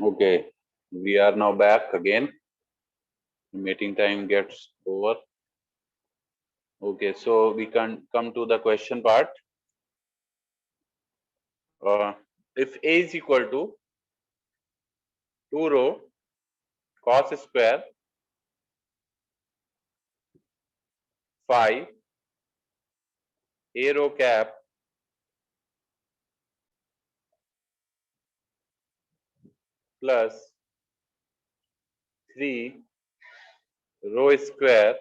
Okay, we are now back again. Meeting time gets over. Okay, so we can come to the question part. If A is equal to 2 rho cos square phi A rho cap plus 3 rho square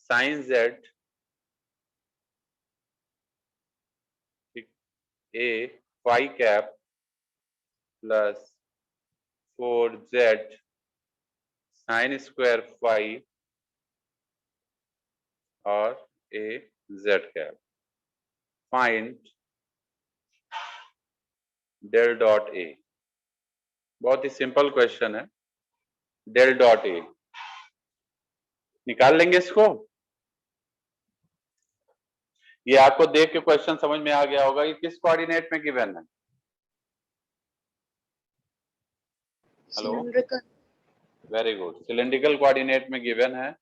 sin z A phi cap plus 4z sin square phi or a z cap. Find del dot ए. बहुत ही simple question है. del dot ए निकाल लेंगे इसको. ये आपको देख के question समझ में आ गया होगा कि किस कोऑर्डिनेट में गिवन है. Hello, very good. Cylindrical coordinate में गिवन है.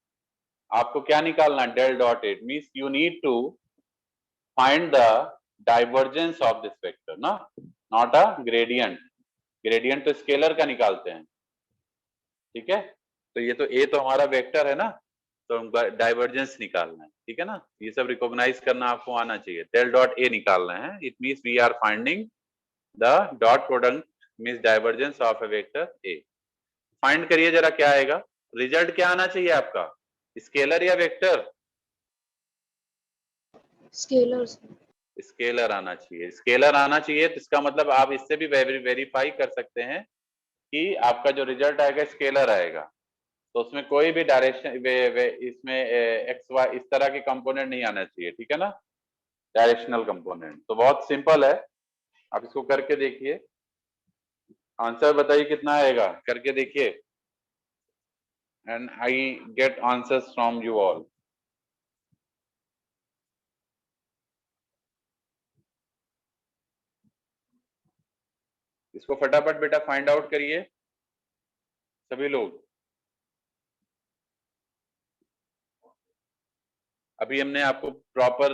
आपको क्या निकालना है? del dot A. Means you need to find the divergence of this vector, ना, नॉट अ ग्रेडियंट. ग्रेडियंट तो स्केलर का निकालते हैं. ठीक है, तो ये तो ए तो हमारा वेक्टर है ना, तो हमको डाइवर्जेंस निकालना है. ठीक है ना, ये सब रिकॉग्नाइज करना आपको आना चाहिए. डेल डॉट ए निकालना है. It means we are finding the dot product means divergence of a vector A. Find करिए जरा क्या आएगा. रिजल्ट क्या आना चाहिए आपका? स्केलर या वेक्टर? स्केलर. स्केलर आना चाहिए. स्केलर आना चाहिए तो इसका मतलब आप इससे भी वेरीफाई कर सकते हैं कि आपका जो रिजल्ट आएगा स्केलर आएगा. तो उसमें कोई भी डायरेक्शन इसमें एक्स वाई इस तरह के कंपोनेंट नहीं आना चाहिए. ठीक है ना, डायरेक्शनल कंपोनेंट. तो बहुत सिंपल है, आप इसको करके देखिए. आंसर बताइए कितना आएगा, करके देखिए. And I get answers from you all. इसको फटाफट बेटा फाइंड आउट करिए सभी लोग. अभी हमने आपको प्रॉपर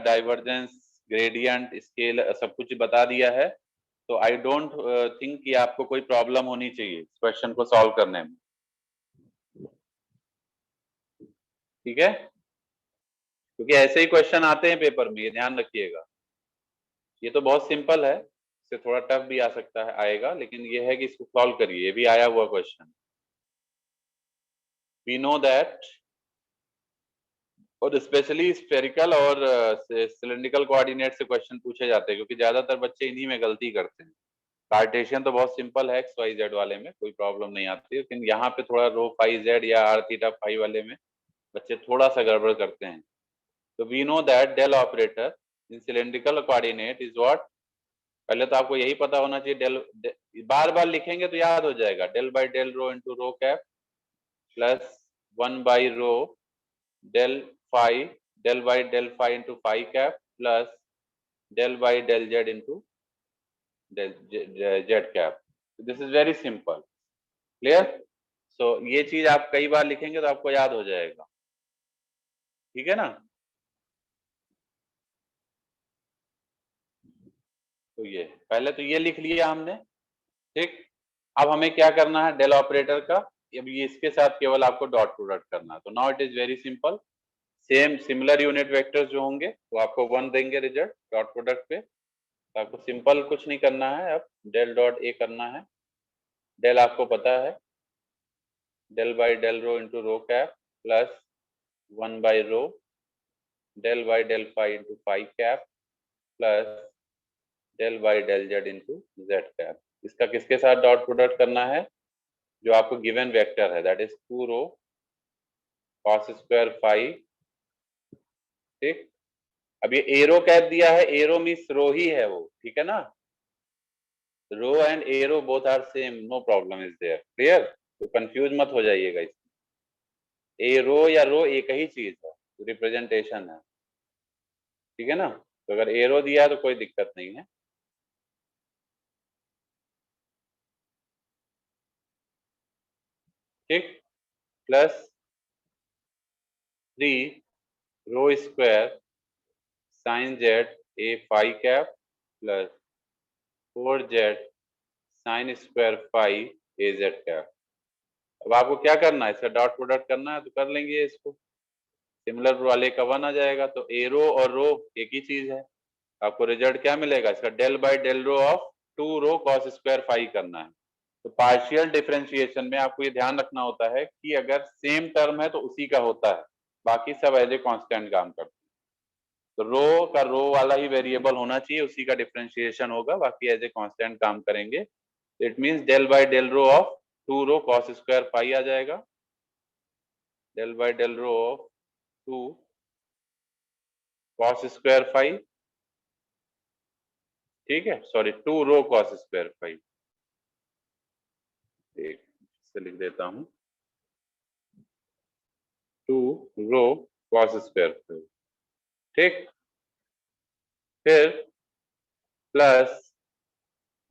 डाइवर्जेंस, ग्रेडियंट, स्केल सब कुछ बता दिया है. तो आई डोंट थिंक कि आपको कोई प्रॉब्लम होनी चाहिए इस क्वेश्चन को सॉल्व करने में. ठीक है, क्योंकि ऐसे ही क्वेश्चन आते हैं पेपर में, ये ध्यान रखिएगा. ये तो बहुत सिंपल है, इससे थोड़ा टफ भी आ सकता है, आएगा, लेकिन ये है कि इसको सॉल्व करिए. ये भी आया हुआ क्वेश्चन. We know that. और स्पेशली स्फेरिकल और सिलिंड्रिकल कोऑर्डिनेट से क्वेश्चन पूछे जाते हैं, क्योंकि ज्यादातर बच्चे इन्हीं में गलती करते हैं. कार्टेशियन तो बहुत सिंपल है, एक्स वाई जेड वाले में कोई प्रॉब्लम नहीं आती है, लेकिन यहाँ पे थोड़ा रो फाई जेड या आर थीटा फाई वाले में बच्चे थोड़ा सा गड़बड़ करते हैं. तो we know that del operator in cylindrical coordinate is what. पहले तो आपको यही पता होना चाहिए. बार बार लिखेंगे तो याद हो जाएगा. Del by del rho into rho cap plus 1/रो del phi, del by del phi into phi cap plus del by del z into z cap. This is very simple. Clear? So ये चीज आप कई बार लिखेंगे तो आपको याद हो जाएगा. ठीक है ना. तो ये पहले तो ये लिख लिया हमने. ठीक, अब हमें क्या करना है डेल ऑपरेटर का. अब ये इसके साथ केवल आपको डॉट प्रोडक्ट करना है. तो now it is very simple. Same similar unit vectors जो होंगे वो आपको 1 देंगे रिजल्ट डॉट प्रोडक्ट पे. तो आपको सिंपल कुछ नहीं करना है, अब डेल डॉट ए करना है. डेल आपको पता है, del by del rho into rho cap plus 1/रो del by del phi into phi cap plus del by del z into z cap. इसका किसके साथ डॉट प्रोडक्ट करना है? जो आपको गिवन वेक्टर है, that is 2 rho cos square phi. ठीक, अब ये एरो कैप दिया है. एरो मीन्स रो ही है वो. ठीक है ना, rho and arrow both are same, no problem is there. Clear? तो कंफ्यूज मत हो जाइएगा इसमें. ए रो या रो एक ही चीज है, रिप्रेजेंटेशन है. ठीक है ना। तो अगर एरो दिया है तो कोई दिक्कत नहीं है। ठीक, plus 3 ρ² sine z a phi cap plus 4z sine square phi a z cap. अब आपको क्या करना है, इसका डॉट प्रोडक्ट करना है तो कर लेंगे इसको। सिमिलर वाले का 1 आ जाएगा, तो ए रो और रो एक ही चीज है। आपको रिजल्ट क्या मिलेगा, इसका del by del rho of 2 rho cos square phi करना है। तो पार्शियल डिफरेंशिएशन में आपको ये ध्यान रखना होता है कि अगर सेम टर्म है तो उसी का होता है, बाकी सब एज ए कांस्टेंट काम करते हैं। तो रो का रो वाला ही वेरिएबल होना चाहिए, उसी का डिफरेंशिएशन होगा, बाकी एज ए कांस्टेंट काम करेंगे। It means del by del rho of 2 rho cos square phi आ जाएगा, del by del rho of 2 cos square phi. ठीक है, sorry 2 rho cos square phi, एक से लिख देता हूं 2 रो कॉस स्क्वायर फाई। ठीक, फिर plus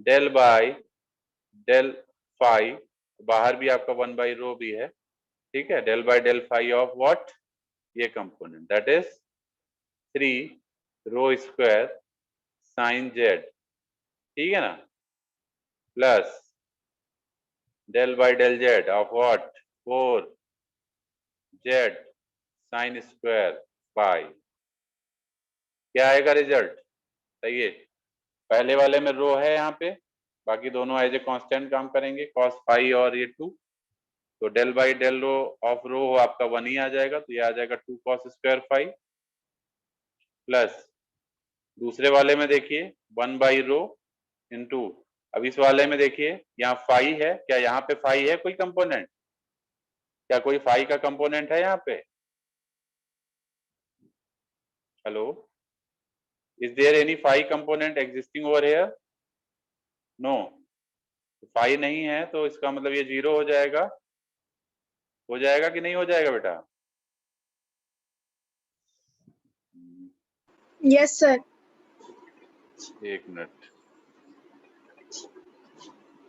del by del phi, बाहर भी आपका 1/रो भी है। ठीक है, del by del phi of what, ये component, that is 3 ρ² sine z. ठीक है ना, plus del by del z of what 4z sine square phi. क्या आएगा रिजल्ट, सही है। पहले वाले में रो है यहाँ पे, बाकी दोनों एज ए कांस्टेंट काम करेंगे, कॉस फाई और ये 2। तो del by del rho of rho आपका 1 ही आ जाएगा, तो ये आ जाएगा 2 कॉस स्क्वायर फाई। प्लस दूसरे वाले में देखिए 1/रो इंटू, अब इस वाले में देखिए यहाँ फाई है, क्या यहाँ पे फाई है कोई कंपोनेंट, क्या कोई फाई का कंपोनेंट है यहाँ पे, hello, is there any phi component existing over here, no. Phi नहीं है तो इसका मतलब ये 0 हो जाएगा, हो जाएगा कि नहीं हो जाएगा बेटा। Yes sir. एक मिनट,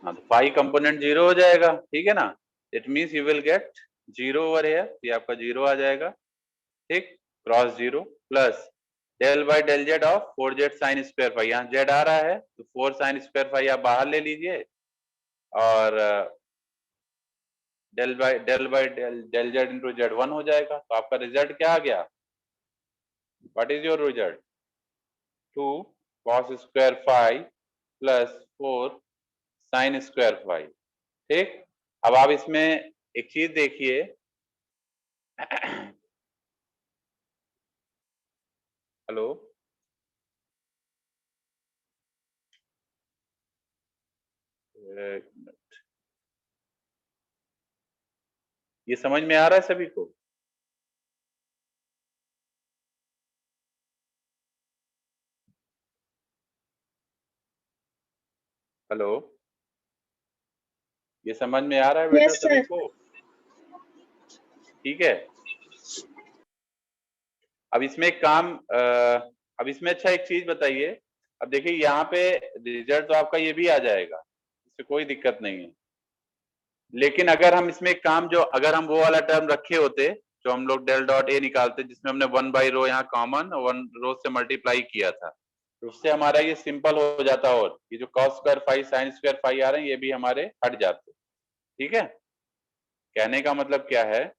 हाँ, तो फाई कंपोनेंट 0 हो जाएगा, ठीक है ना। It means you will get 0 over here, ये आपका 0 आ जाएगा। ठीक, cross 0 plus del by del z of 4z sine square phi, यहाँ जेड आ रहा है तो 4 साइन स्क्वायर फाई आप बाहर ले लीजिए, और del by del z into z 1 हो जाएगा। तो आपका रिजल्ट क्या आ गया, what is your result, 2 cos square phi plus 4 sine square phi. ठीक, अब आप इसमें एक चीज देखिए हेलो, ये समझ में आ रहा है सभी को, हेलो, ये समझ में आ रहा है बेटा यस सभी सर। को, ठीक है। अब इसमें एक काम अब इसमें अच्छा एक चीज बताइए, अब देखिए यहाँ पे रिजल्ट तो आपका ये भी आ जाएगा, इससे कोई दिक्कत नहीं है, लेकिन अगर हम इसमें एक काम, जो अगर हम वो वाला टर्म रखे होते जो हम लोग डेल डॉट ए निकालते, जिसमें हमने 1/रो यहाँ कॉमन 1 रो से मल्टीप्लाई किया था, तो उससे हमारा ये सिंपल हो जाता, और ये जो cos square phi sine square phi आ रहे हैं ये भी हमारे हट जाते। ठीक है, कहने का मतलब क्या है,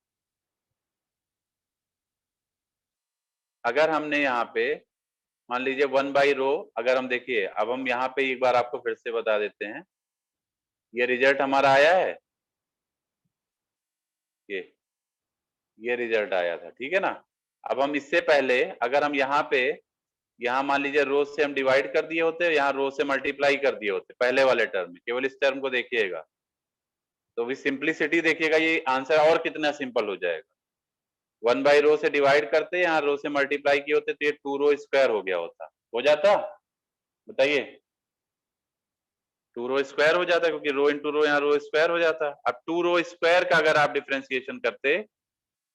अगर हमने यहाँ पे मान लीजिए 1/रो, अगर हम देखिए, अब हम यहाँ पे एक बार आपको फिर से बता देते हैं, ये रिजल्ट हमारा आया है, ये रिजल्ट आया था, ठीक है ना। अब हम इससे पहले अगर हम यहाँ पे, यहाँ मान लीजिए रो से हम डिवाइड कर दिए होते, यहाँ रो से मल्टीप्लाई कर दिए होते पहले वाले टर्म में, केवल इस टर्म को देखिएगा, तो भी सिंप्लिसिटी देखिएगा, ये आंसर और कितना सिंपल हो जाएगा। 1/रो से डिवाइड करते, यहाँ रो से मल्टीप्लाई किए होते, तो ये 2 रो² हो गया होता, हो जाता, बताइए, 2 रो² हो जाता, क्योंकि रो इंटू रो यहाँ रो² हो जाता। अब 2 रो² का अगर आप डिफ्रेंसिएशन करते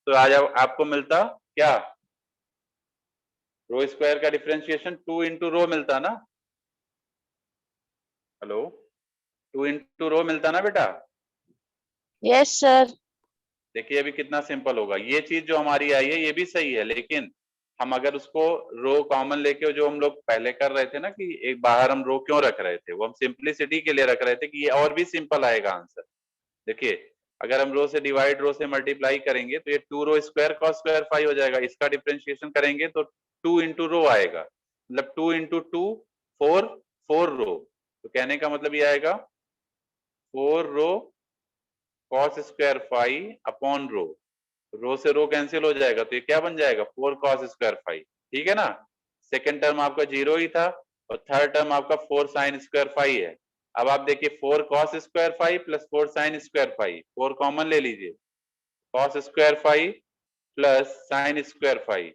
तो आज आपको मिलता क्या, रो स्क्वायर का डिफरेंशिएशन 2 इंटू रो मिलता ना, हेलो, 2 इंटू रो मिलता ना बेटा। Yes sir. देखिए अभी कितना सिंपल होगा, ये चीज जो हमारी आई है ये भी सही है, लेकिन हम अगर उसको रो कॉमन लेके, जो हम लोग पहले कर रहे थे ना कि एक बाहर हम रो क्यों रख रहे थे, वो हम सिंप्लिसिटी के लिए रख रहे थे कि ये और भी सिंपल आएगा आंसर। देखिए अगर हम रो से डिवाइड रो से मल्टीप्लाई करेंगे तो ये 2 रो स्क्वायर कॉस स्क्वायर 5 हो जाएगा, इसका डिफरेंशिएशन करेंगे तो 2 इंटू रो आएगा, मतलब 2 इंटू 2 4, 4 रो, तो कहने का मतलब ये आएगा 4 rho cos square 5 upon rho, rho से रो कैंसिल हो जाएगा तो ये क्या बन जाएगा 4 कॉस स्क्वायर 5, ठीक है ना। सेकेंड टर्म आपका 0 ही था और थर्ड टर्म आपका 4 साइन स्क्वायर 5 है। अब आप देखिए 4 cos square 5 plus 4 sine square 5, 4 common ले लीजिए, cos square 5 plus sine square 5,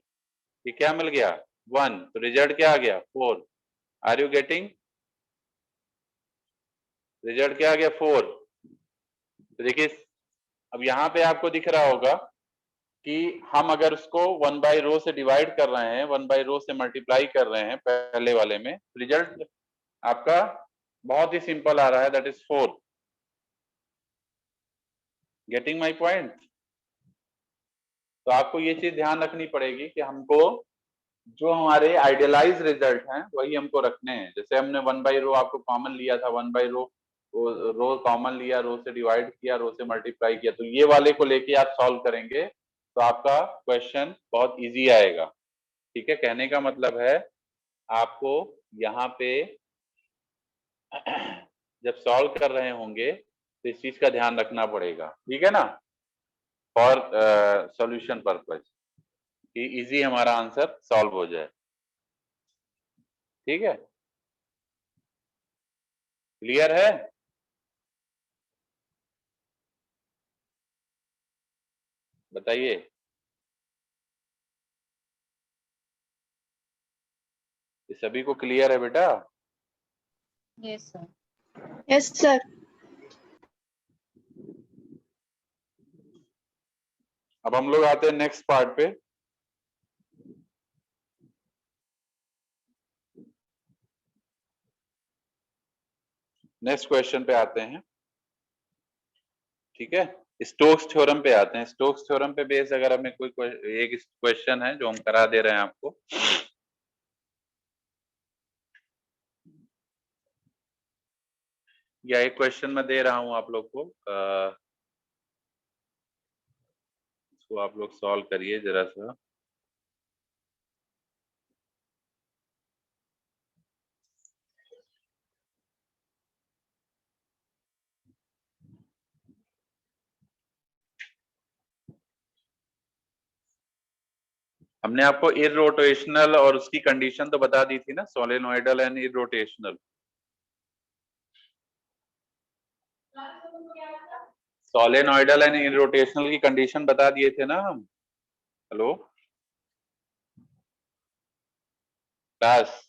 ये क्या मिल गया 1, तो रिजल्ट क्या आ गया 4। आर यू गेटिंग, रिजल्ट क्या आ गया 4। तो देखिए अब यहाँ पे आपको दिख रहा होगा कि हम अगर उसको 1 बाई रो से डिवाइड कर रहे हैं, 1 बाई रो से मल्टीप्लाई कर रहे हैं पहले वाले में, रिजल्ट आपका बहुत ही सिंपल आ रहा है, that is 4। Getting my point. तो आपको ये चीज ध्यान रखनी पड़ेगी कि हमको जो हमारे आइडियलाइज रिजल्ट हैं वही हमको रखने हैं। जैसे हमने 1 बाई रो आपको कॉमन लिया था, 1 बाई रो, रो कॉमन लिया, रो से डिवाइड किया, रो से मल्टीप्लाई किया, तो ये वाले को लेके आप सॉल्व करेंगे तो आपका क्वेश्चन बहुत इजी आएगा, ठीक है। कहने का मतलब है आपको यहाँ पे जब सॉल्व कर रहे होंगे तो इस चीज का ध्यान रखना पड़ेगा, ठीक है ना, फॉर सॉल्यूशन पर्पज, कि इजी हमारा आंसर सॉल्व हो जाए, ठीक है। क्लियर है, बताइए। ये सभी को क्लियर है बेटा? Yes sir. Yes sir. अब हम लोग आते हैं नेक्स्ट पार्ट पे। नेक्स्ट क्वेश्चन पे आते हैं, ठीक है। स्टोक्स थ्योरम पे आते हैं। स्टोक्स थ्योरम पे बेस अगर हमें कोई एक क्वेश्चन है जो हम करा दे रहे हैं आपको, या एक क्वेश्चन मैं दे रहा हूं आप लोग को, इसको आप लोग सॉल्व करिए जरा सा। हमने आपको इररोटेशनल और उसकी कंडीशन तो बता दी थी ना, solenoidal and irrotational. Solenoidal and irrotational की कंडीशन बता दिए थे ना हम, hello class.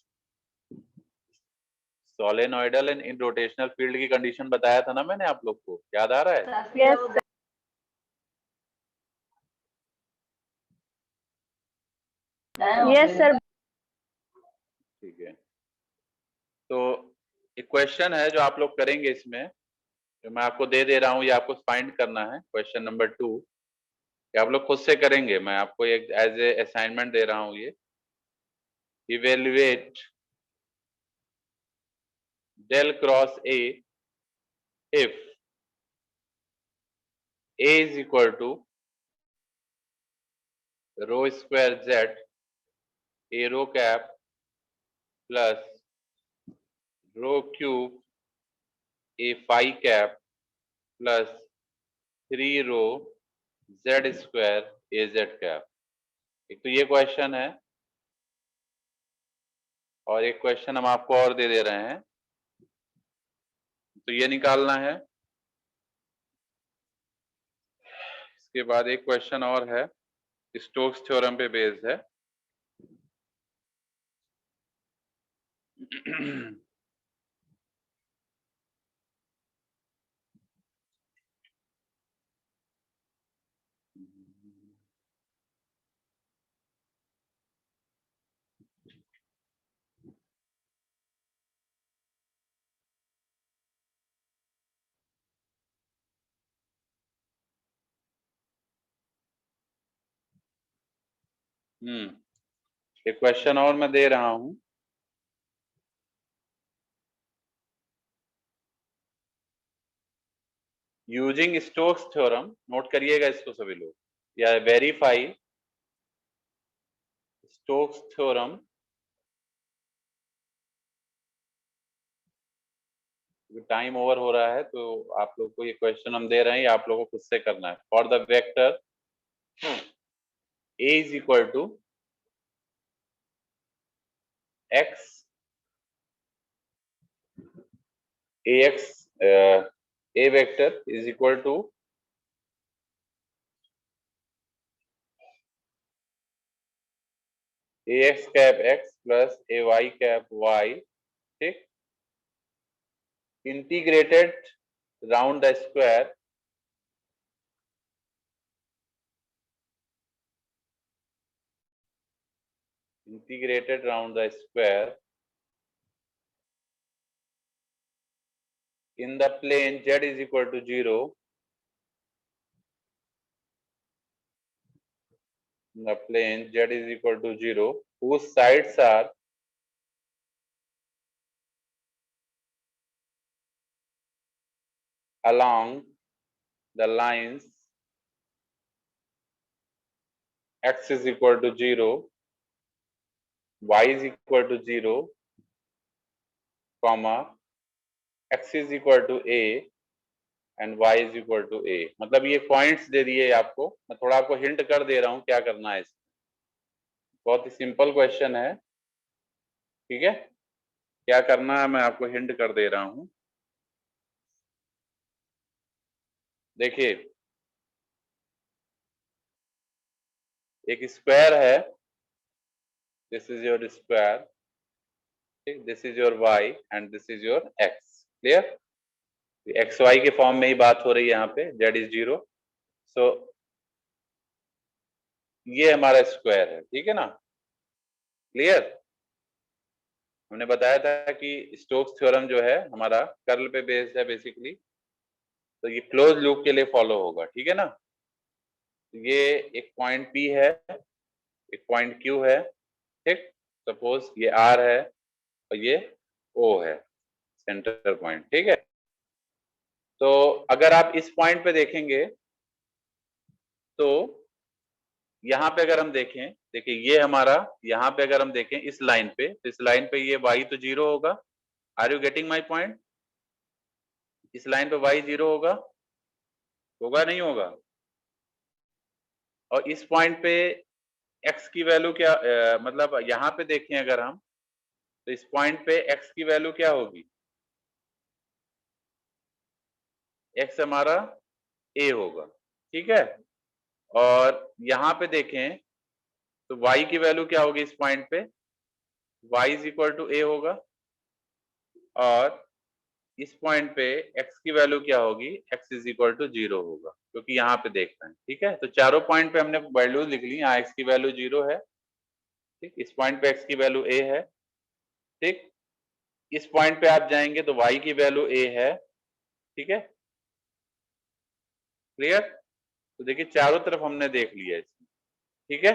Solenoidal and irrotational field की कंडीशन बताया था ना मैंने आप लोग को, याद आ रहा है? Yes sir. ठीक है, तो एक क्वेश्चन है जो आप लोग करेंगे इसमें, जो मैं आपको दे दे रहा हूं, ये आपको फाइंड करना है। क्वेश्चन नंबर 2 ये आप लोग खुद से करेंगे, मैं आपको एक एज ए असाइनमेंट दे रहा हूं। ये evaluate del cross A if A is equal to rho square z A rho cap plus rho cube A phi cap plus 3 rho z square A z cap. एक तो ये question है, और एक question हम आपको और दे दे रहे हैं, तो ये निकालना है। इसके बाद एक क्वेश्चन और है, स्टोक्स थ्योरम पे बेस्ड है। एक क्वेश्चन और मैं दे रहा हूं। यूजिंग स्टोक्स थ्योरम, नोट करिएगा इसको सभी लोग, या verify Stokes theorem, time over हो रहा है तो आप लोग को ये क्वेश्चन हम दे रहे हैं, आप लोगों को खुद से करना है। For the vector a is equal to x, ax, a vector is equal to ax cap x plus ay cap y, ठीक, integrated round the square in the plane z is equal to 0, in the plane z is equal to 0, whose sides are along the lines x is equal to 0, y is equal to 0, comma x is equal to a and y is equal to a। मतलब ये points दे दिए आपको, मैं थोड़ा आपको hint कर दे रहा हूं क्या करना है इसमें। बहुत ही सिंपल क्वेश्चन है, ठीक है, क्या करना है मैं आपको हिंट कर दे रहा हूं। देखिए, एक स्क्वायर है, दिस इज योर स्क्वायर, ठीक, this is your y and this is your x, clear. X y के फॉर्म में ही बात हो रही है यहाँ पे, z इज 0, सो ये हमारा स्क्वायर है, ठीक है ना, क्लियर। हमने बताया था कि स्टोक्स थ्योरम जो है हमारा कर्ल पे बेस्ड है बेसिकली, तो ये क्लोज लूप के लिए फॉलो होगा, ठीक है ना। ये एक पॉइंट P है, एक पॉइंट Q है, ठीक, सपोज ये R है और ये O है, सेंटर पॉइंट, ठीक है। तो अगर आप इस पॉइंट पे देखेंगे तो यहाँ पे अगर हम देखें, देखिए ये हमारा, यहाँ पे अगर हम देखें इस लाइन पे, तो इस लाइन पे ये y तो 0 होगा। Are you getting my point? इस लाइन पे y 0 होगा, होगा नहीं होगा? और इस पॉइंट पे x की वैल्यू क्या, मतलब यहाँ पे देखें अगर हम, तो इस पॉइंट पे x की वैल्यू क्या होगी? x हमारा a होगा, ठीक है। और यहाँ पे देखें तो y की वैल्यू क्या होगी इस पॉइंट पे? y is equal to a होगा। और इस पॉइंट पे x की वैल्यू क्या होगी? x इज इक्वल टू 0 होगा, क्योंकि यहाँ पे देख रहे हैं, ठीक है। तो चारों पॉइंट पे हमने वैल्यू लिख ली, यहाँ x की वैल्यू 0 है, ठीक, इस पॉइंट पे x की वैल्यू a है, ठीक, इस पॉइंट पे आप जाएंगे तो y की वैल्यू a है, ठीक है, क्लियर। तो देखिए चारों तरफ हमने देख लिया इसमें, ठीक है।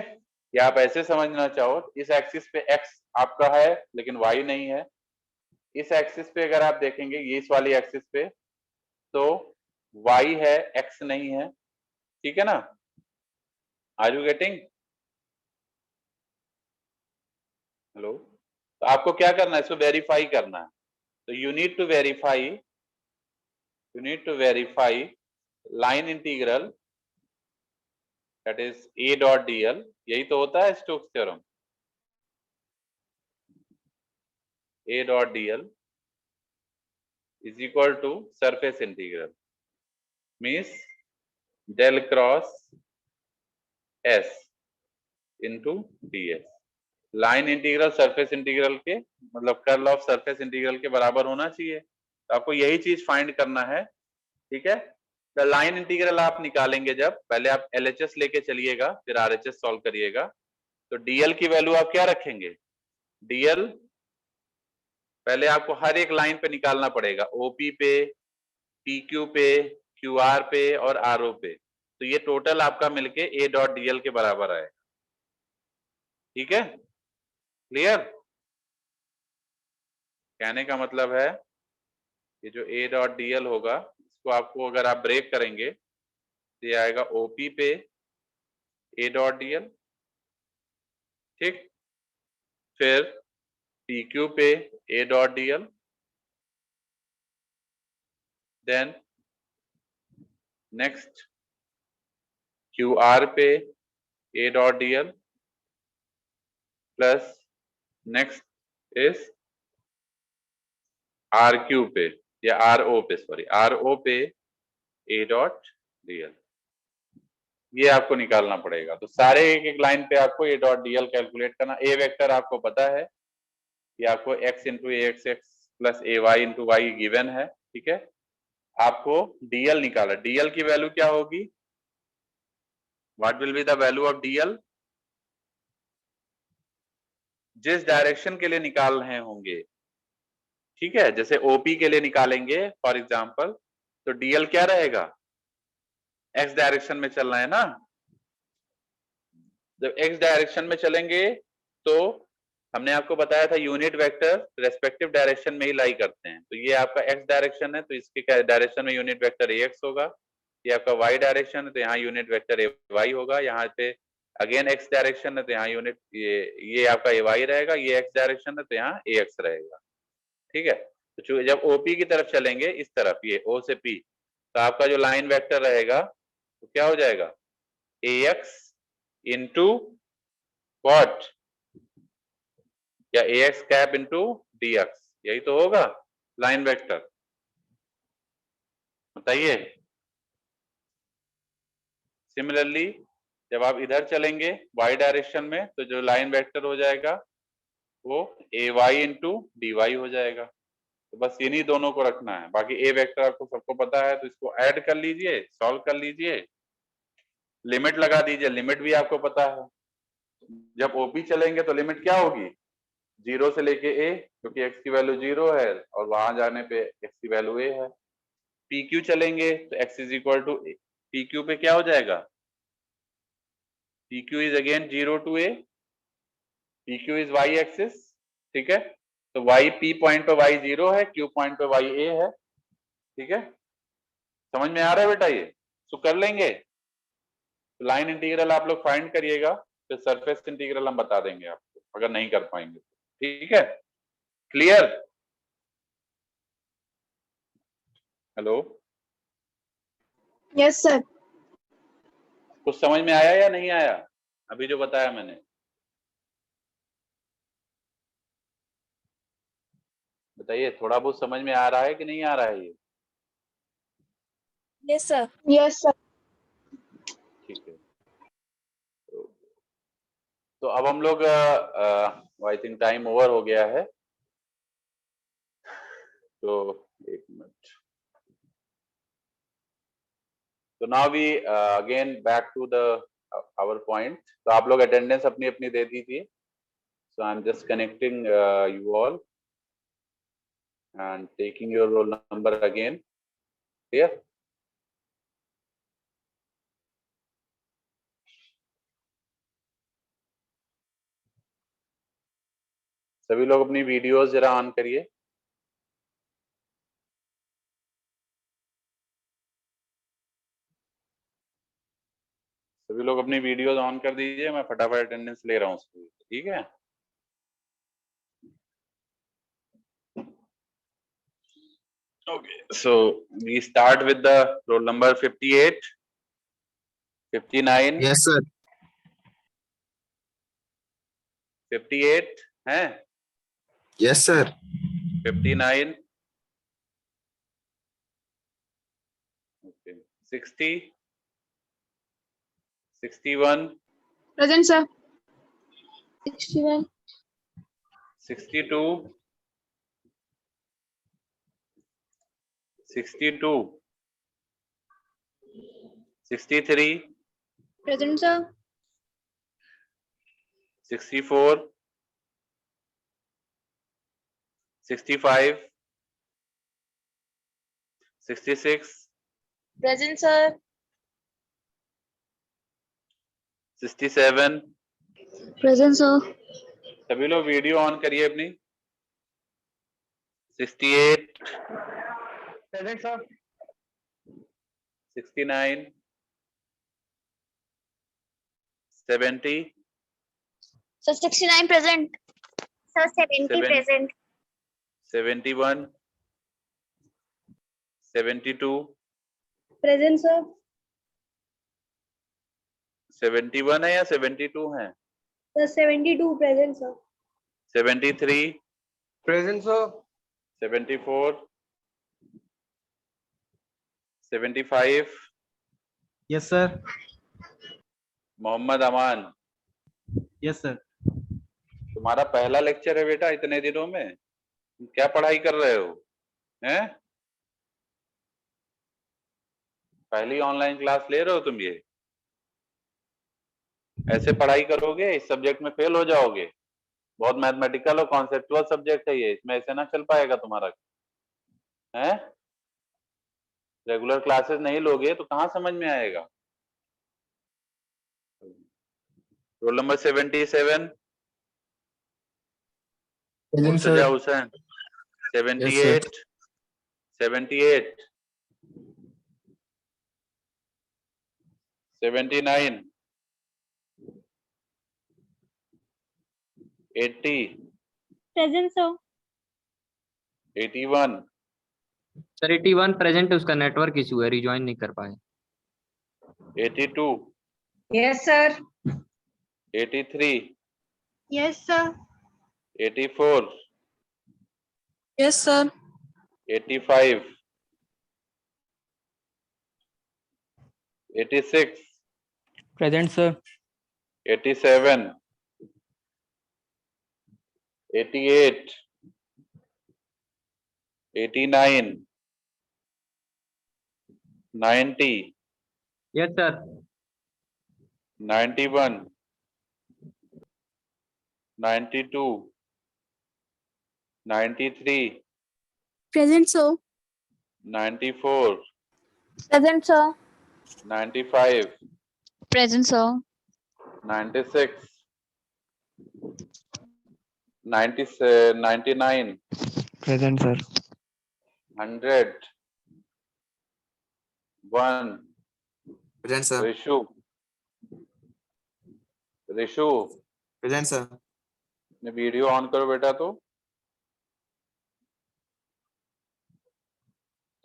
या आप ऐसे समझना चाहो, इस एक्सिस पे x आपका है लेकिन y नहीं है, इस एक्सिस पे अगर आप देखेंगे, ये इस वाली एक्सिस पे, तो y है, x नहीं है, ठीक है ना। Are you getting? हेलो। तो आपको क्या करना है, इसको वेरीफाई करना है। तो you need to verify line integral, that is a dot dl, यही तो होता है Stokes theorem, a dot dl is equal to surface integral, means del cross s into ds। Line integral surface integral के, मतलब curl of surface integral के बराबर होना चाहिए। तो आपको यही चीज फाइंड करना है, ठीक है। तो लाइन इंटीग्रल आप निकालेंगे जब, पहले आप LHS लेके चलिएगा, फिर RHS सॉल्व करिएगा। तो DL की वैल्यू आप क्या रखेंगे? DL पहले आपको हर एक लाइन पे निकालना पड़ेगा, OP पे, PQ पे, QR पे और RO पे। तो ये टोटल आपका मिलके A डॉट DL के बराबर आएगा, ठीक है, क्लियर। कहने का मतलब है ये जो ए डॉट डीएल होगा, इसको आपको अगर आप ब्रेक करेंगे तो ये आएगा ओपी पे ए डॉट डीएल, ठीक, फिर पीक्यू पे A dot DL, then next Q R पे A dot DL, plus next is R Q पे या आर ओ पे, सॉरी आर ओ पे ए डॉट डीएल, ये आपको निकालना पड़ेगा। तो सारे एक एक लाइन पे आपको ए डॉट डीएल कैलकुलेट करना। ए वेक्टर आपको पता है कि आपको x इंटू ए एक्स एक्स प्लस ए वाई इंटू वाई गिवन है, ठीक है। आपको डीएल निकाला, डीएल की वैल्यू क्या होगी, what will be the value of DL, जिस डायरेक्शन के लिए निकाल रहे होंगे, ठीक है। जैसे ओपी के लिए निकालेंगे फॉर एग्जांपल, तो डीएल क्या रहेगा, एक्स डायरेक्शन में चलना है ना। जब एक्स डायरेक्शन में चलेंगे तो हमने आपको बताया था यूनिट वेक्टर रेस्पेक्टिव डायरेक्शन में ही लाई करते हैं। तो ये आपका एक्स डायरेक्शन है तो इसके डायरेक्शन में यूनिट वेक्टर एक्स होगा। ये आपका वाई डायरेक्शन है तो यहाँ यूनिट वेक्टर वाई होगा। यहाँ पे अगेन एक्स डायरेक्शन है तो यहाँ यूनिट ये आपका ए वाई रहेगा। ये एक्स डायरेक्शन है तो यहाँ ए एक्स रहेगा, ठीक है। तो जब ओपी की तरफ चलेंगे इस तरफ, ये ओ से पी, तो आपका जो लाइन वेक्टर रहेगा तो क्या हो जाएगा, ए एक्स इंटू वॉट, या A X cap into D X, यही तो होगा लाइन वेक्टर, बताइए। सिमिलरली जब आप इधर चलेंगे वाई डायरेक्शन में तो जो लाइन वेक्टर हो जाएगा वो ए वाई इंटू डी वाई हो जाएगा। तो बस इन्हीं दोनों को रखना है, बाकी ए वेक्टर आपको सबको पता है तो इसको ऐड कर लीजिए, सॉल्व कर लीजिए, लिमिट लगा दीजिए, लिमिट भी आपको पता है। जब ओपी चलेंगे तो लिमिट क्या होगी, 0 से लेके ए, क्योंकि एक्स की वैल्यू 0 है और वहां जाने पे एक्स की वैल्यू ए है। पी क्यू चलेंगे तो x is equal to A, P Q पे क्या हो जाएगा, P Q is again 0 to A, P Q is y axis, ठीक है। तो वाई पी पॉइंट पे वाई 0 है, क्यू पॉइंट पे वाई ए है, ठीक है। समझ में आ रहा है बेटा ये, तो कर लेंगे। तो लाइन इंटीग्रल आप लोग फाइंड करिएगा, फिर सरफेस इंटीग्रल हम बता देंगे आपको अगर नहीं कर पाएंगे, ठीक है। Clear, hello, yes sir. कुछ समझ में आया या नहीं आया अभी जो बताया मैंने, बताइए। थोड़ा बहुत समझ में आ रहा है कि नहीं आ रहा है ये, यस सर। Yes sir. ठीक है। तो अब हम लोग आई थिंक टाइम ओवर हो गया है, तो एक मिनट। तो now we again back to the our point. तो आप लोग अटेंडेंस अपनी अपनी दे दीजिए। So I am just connecting you all and taking your roll number again, clear. सभी लोग अपनी वीडियोस जरा ऑन करिए। सभी लोग अपनी वीडियोस ऑन कर दीजिए, मैं फटाफट अटेंडेंस ले रहा हूँ उसकी, ठीक है। Okay, so we start with the roll number 58, 59, Yes, sir. 58 है, Yes, sir. 59, okay, 60, 61, present sir. 61, 62, 62, 63, present sir. 64, 65, 66, present sir. 67, Present, sir. सभी लोग वीडियो ऑन करिए अपनी। 68, Present, sir. 69, 70, Sir, 69 present. Sir, 70 Seven. present. 71, 72, Present, sir. 71 है या 72 है? Sir, 72 present, sir. 73, Present, sir. 74, 75, Yes, sir. Mohammad अमान, Yes, sir. तुम्हारा पहला lecture है बेटा इतने दिनों में। तुम क्या पढ़ाई कर रहे हो? हैं? पहली ऑनलाइन क्लास ले रहे हो तुम? ये ऐसे पढ़ाई करोगे इस सब्जेक्ट में फेल हो जाओगे। बहुत मैथमेटिकल और कॉन्सेप्चुअल सब्जेक्ट है ये, इसमें ऐसे ना चल पाएगा तुम्हारा। हैं? रेगुलर क्लासेस नहीं लोगे तो कहाँ समझ में आएगा? Roll number 77, Present, Murtaza sir. Hussain. Yes, 78, 78, 79, 80, Present, sir. 81, sir 81 present है, उसका नेटवर्क इशू है, रिज्वाइन नहीं कर पाए। 82, Yes, sir. 83, Yes, sir. 84, Yes, sir. 85, 86, present sir. 87, 88, 89, 90, yes sir. 91, 92, 93, Present, sir. 94, Present, sir. 95, Present, sir. 96, 99, present sir. 100, 1, Present, sir. Rishu, Rishu, Present, sir. ने video on करो बेटा। तो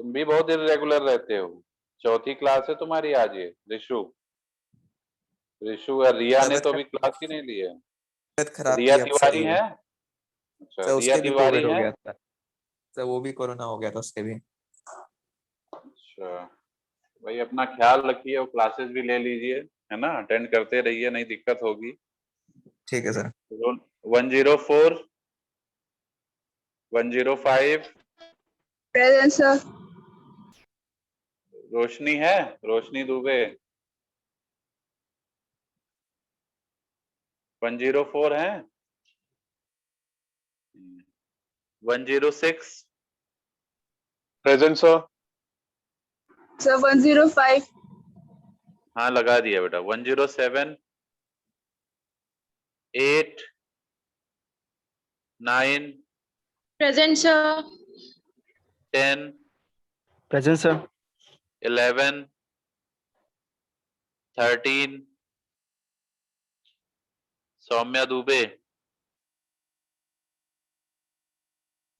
तुम भी बहुत इरेगुलर रहते हो। चौथी क्लास है तुम्हारी आज ये। रिशु, रिशु और रिया ने तो अभी क्लास ही नहीं ली है। तबीयत खराब रिया थी, अब तिवारी सही है? है। अच्छा, सर रिया उसके भी तिवारी कोविड हो है? गया था। सर वो भी कोरोना हो गया था उसके भी। अच्छा भाई, अपना ख्याल रखिए और क्लासेस भी ले लीजिए, है ना। अटेंड करते रहिए, नहीं दिक्कत होगी। ठीक है सर। 104, 105, Present, sir. रोशनी है? रोशनी दुबे। 104 है? 106, Present, sir. Sir, 105. हाँ लगा दिया बेटा। 107, 8, 9, Present, sir. 10, present sir. 11, 13, Saumya Dubey.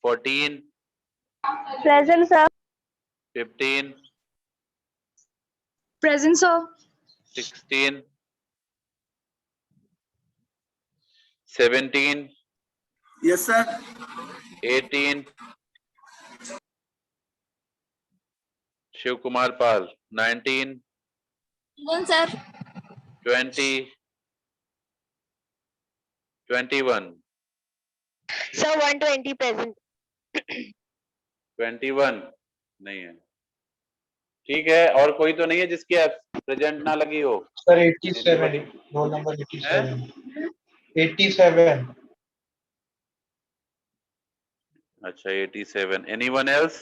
14, Present, sir. 15, Present, sir. 16, 17, Yes, sir. 18, Shiv Kumar Pal. 19, Present, sir. 20, 21, Sir, 120 present. 21 नहीं है। ठीक है, और कोई तो नहीं है जिसकी प्रेजेंट ना लगी हो? Sir, 87. Roll number 87. 87. अच्छा 87। Anyone else?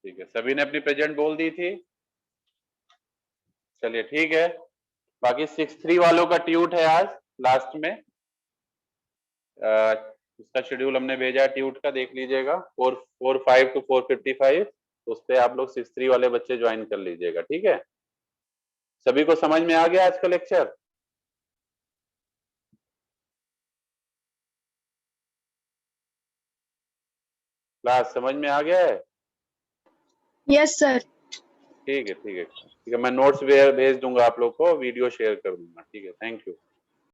ठीक है, सभी ने अपनी प्रेजेंट बोल दी थी। चलिए ठीक है, बाकी 6-3 वालों का ट्यूट है आज लास्ट में, उसका शेड्यूल हमने भेजा है ट्यूट का, देख लीजिएगा 4:45 to 4:55, तो उस पे आप लोग 6-3 वाले बच्चे ज्वाइन कर लीजिएगा, ठीक है। सभी को समझ में आ गया आज का लेक्चर? क्लास समझ में आ गया है? Yes, sir. ठीक है, ठीक है, ठीक है। मैं नोट्स भेज दूंगा आप लोग को, वीडियो शेयर कर दूंगा, ठीक है। Thank you.